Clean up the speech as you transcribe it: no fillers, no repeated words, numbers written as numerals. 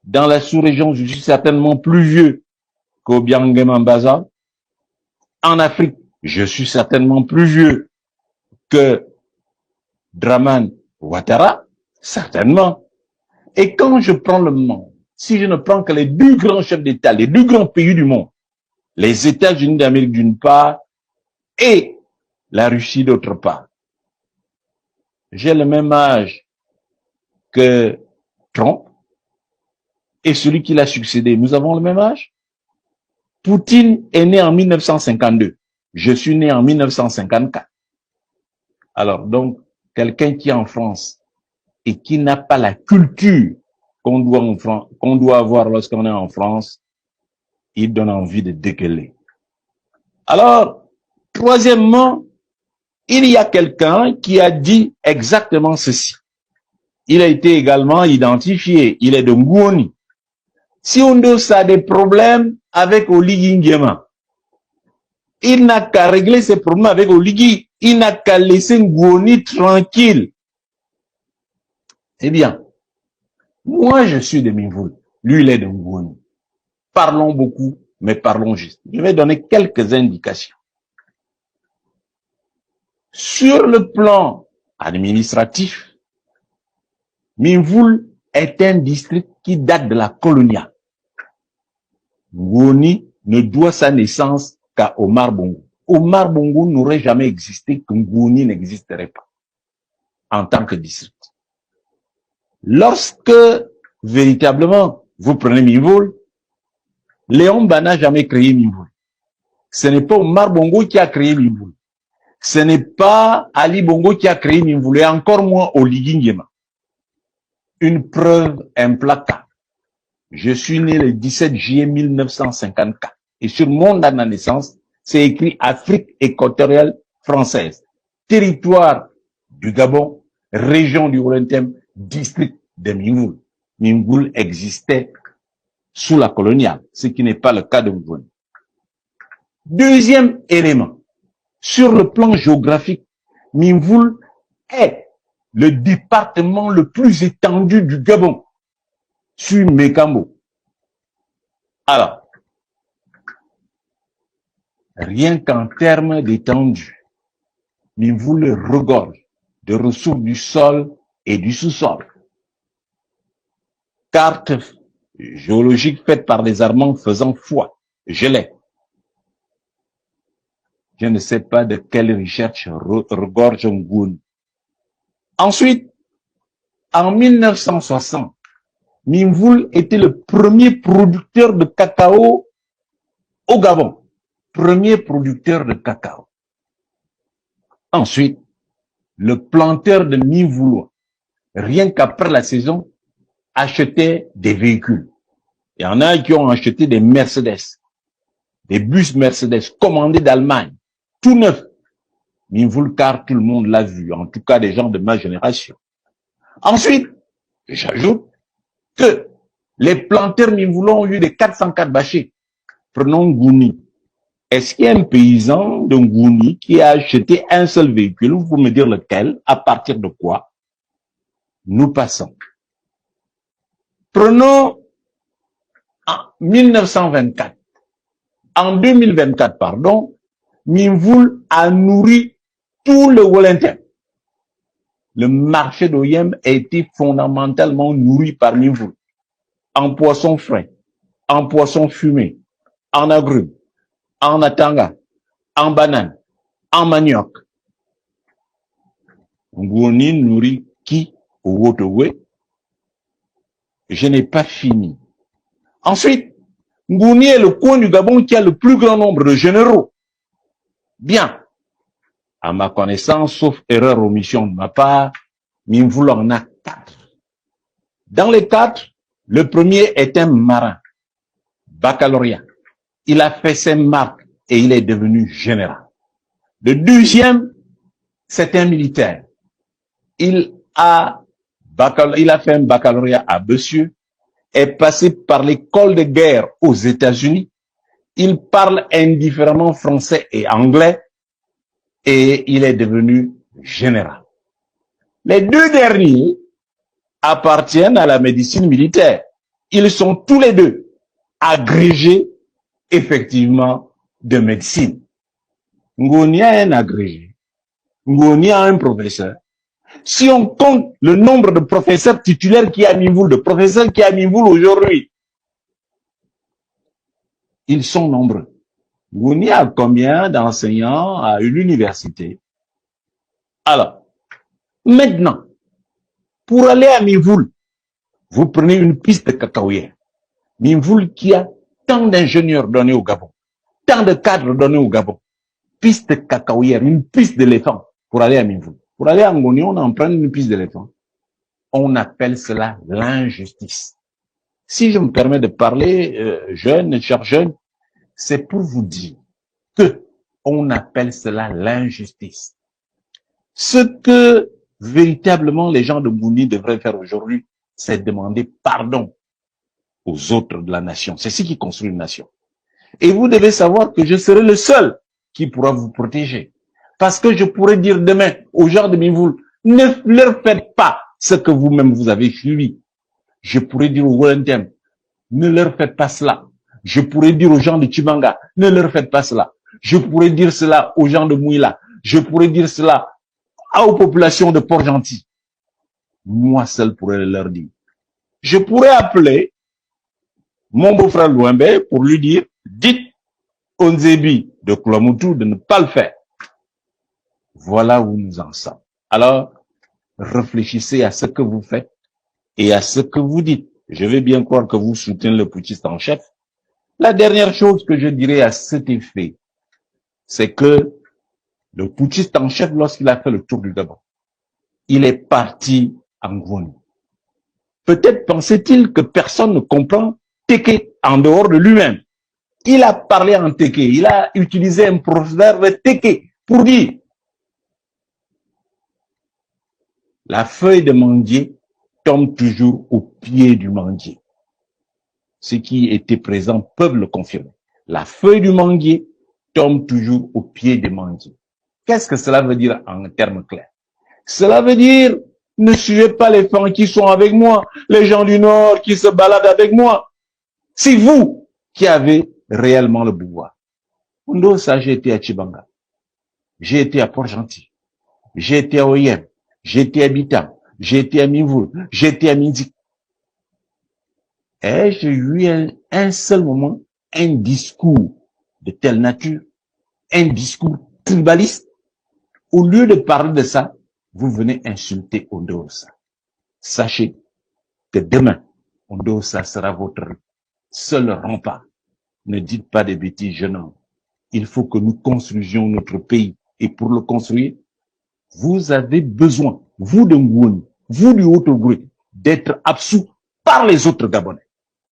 Dans la sous-région, je suis certainement plus vieux qu'Obiang Nguema. En Afrique, je suis certainement plus vieux que Dramane Ouattara, certainement. Et quand je prends le monde, si je ne prends que les deux grands chefs d'État, les deux grands pays du monde, les États-Unis d'Amérique d'une part et la Russie d'autre part, j'ai le même âge que Trump et celui qui l'a succédé. Nous avons le même âge. Poutine est né en 1952. Je suis né en 1954. Alors donc, quelqu'un qui est en France et qui n'a pas la culture qu'on doit avoir lorsqu'on est en France, il donne envie de dégueuler. Alors, troisièmement, il y a quelqu'un qui a dit exactement ceci. Il a été également identifié. Il est de Ngouoni. Si Ondos a des problèmes avec Oligui Nguema, il n'a qu'à régler ses problèmes avec Oligui. Il n'a qu'à laisser Ngouoni tranquille. Eh bien, moi je suis de Minvoul. Lui, il est de Ngouoni. Parlons beaucoup, mais parlons juste. Je vais donner quelques indications. Sur le plan administratif, Minvoul est un district qui date de la coloniale. Ngouoni ne doit sa naissance qu'à Omar Bongo. Omar Bongo n'aurait jamais existé que Ngouoni n'existerait pas en tant que district. Lorsque, véritablement, vous prenez Minvoul, Léon Mba n'a jamais créé Minvoul. Ce n'est pas Omar Bongo qui a créé Minvoul. Ce n'est pas Ali Bongo qui a créé Minvoul, et encore moins Oligui Nguema. Une preuve implacable. Je suis né le 17 juillet 1954. Et sur mon date de naissance, c'est écrit Afrique équatoriale française. Territoire du Gabon, région du Orientem, district de Minvoul. Minvoul existait sous la coloniale, ce qui n'est pas le cas de Ngouoni. Deuxième élément. Sur le plan géographique, Minvoul est le département le plus étendu du Gabon, sur Mékambo. Alors, rien qu'en termes d'étendue, Minvoul regorge de ressources du sol et du sous-sol. Carte géologique faite par les Allemands faisant foi, je l'ai. Je ne sais pas de quelle recherche regorge Ngouoni. Ensuite, en 1960, Minvoul était le premier producteur de cacao au Gabon. Premier producteur de cacao. Ensuite, le planteur de Minvoulois, rien qu'après la saison, achetait des véhicules. Il y en a qui ont acheté des Mercedes, des bus Mercedes commandés d'Allemagne, tout neuf. Minvoul, car tout le monde l'a vu, en tout cas des gens de ma génération. Ensuite, j'ajoute que les planteurs Minvoulois ont eu des 404 bâchés. Prenons Ngouoni. Est-ce qu'il y a un paysan de Ngouoni qui a acheté un seul véhicule? Vous pouvez me dire lequel? À partir de quoi? Nous passons. Prenons en 1924. En 2024, pardon, Minvoul a nourri tout le Wellington. Le marché d'Oyem a été fondamentalement nourri par Minvoul. En poisson frais, en poisson fumé, en agrumes, en atanga, en banane, en manioc. Ngouoni nourrit qui au Wotowe? Je n'ai pas fini. Ensuite, Ngouoni est le coin du Gabon qui a le plus grand nombre de généraux. Bien. À ma connaissance, sauf erreur ou omission de ma part, Minvoul en a 4. Dans les 4, le premier est un marin, baccalauréat. Il a fait ses marques et il est devenu général. Le deuxième, c'est un militaire. Il a fait un baccalauréat à Bessieux, est passé par l'école de guerre aux États-Unis. Il parle indifféremment français et anglais et il est devenu général. Les deux derniers appartiennent à la médecine militaire. ils sont tous les deux agrégés, effectivement, de médecine. Ngoni a un agrégé. Ngoni a un professeur. Si on compte le nombre de professeurs titulaires qui a Mimvoul, de professeurs qui a Mimvoul aujourd'hui, ils sont nombreux. Ngoni a combien d'enseignants à l'université? Alors, maintenant, pour aller à Mimvoul, vous prenez une piste de cacaoyère. Mimvoul qui a tant d'ingénieurs donnés au Gabon, tant de cadres donnés au Gabon. Piste cacaoyère, une piste d'éléphant pour aller à Mimvoul. Pour aller à Ngoni, on emprunte une piste d'éléphant. On appelle cela l'injustice. Si je me permets de parler, chers jeunes, c'est pour vous dire que on appelle cela l'injustice. Ce que véritablement les gens de Ngoni devraient faire aujourd'hui, c'est demander pardon aux autres de la nation. C'est ce qui construit une nation. Et vous devez savoir que je serai le seul qui pourra vous protéger. Parce que je pourrais dire demain aux gens de Mimvoul, ne leur faites pas ce que vous-même vous avez suivi. Je pourrais dire aux Wolontem, ne leur faites pas cela. Je pourrais dire aux gens de Chibanga, ne leur faites pas cela. Je pourrais dire cela aux gens de Mouila. Je pourrais dire cela aux populations de Port-Gentil. Moi seul pourrais leur dire. Je pourrais appeler mon beau-frère Louembe pour lui dire, dites au Nzebi de Koulamoutou de ne pas le faire. Voilà où nous en sommes. Alors, réfléchissez à ce que vous faites et à ce que vous dites. Je vais bien croire que vous soutenez le putschiste en chef. La dernière chose que je dirais à cet effet, c'est que le putschiste en chef, lorsqu'il a fait le tour du Gabon, il est parti en Ngoni. Peut-être pensait-il que personne ne comprend Téké en dehors de lui-même. Il a parlé en Téké, il a utilisé un proverbe Téké pour dire la feuille de manguier tombe toujours au pied du manguier. Ceux qui étaient présents peuvent le confirmer. La feuille du manguier tombe toujours au pied du manguier. Qu'est-ce que cela veut dire en termes clairs? Cela veut dire, ne suivez pas les gens qui sont avec moi, les gens du Nord qui se baladent avec moi. C'est vous qui avez réellement le pouvoir. Ça, j'ai été à Chibanga, j'ai été à Port-Gentil, j'ai été à Oyem, j'ai été à Bitam, j'ai été à Mimvoul, j'ai été à Midi. Et j'ai eu un seul moment, un discours de telle nature, un discours tribaliste. Au lieu de parler de ça, vous venez insulter Ondosa. Sachez que demain, Ondosa sera votre seul rempart. Ne dites pas des bêtises, jeune homme. Il faut que nous construisions notre pays. Et pour le construire, vous avez besoin, vous de Ngoni, vous du Haut-Ogooué, d'être absous par les autres Gabonais.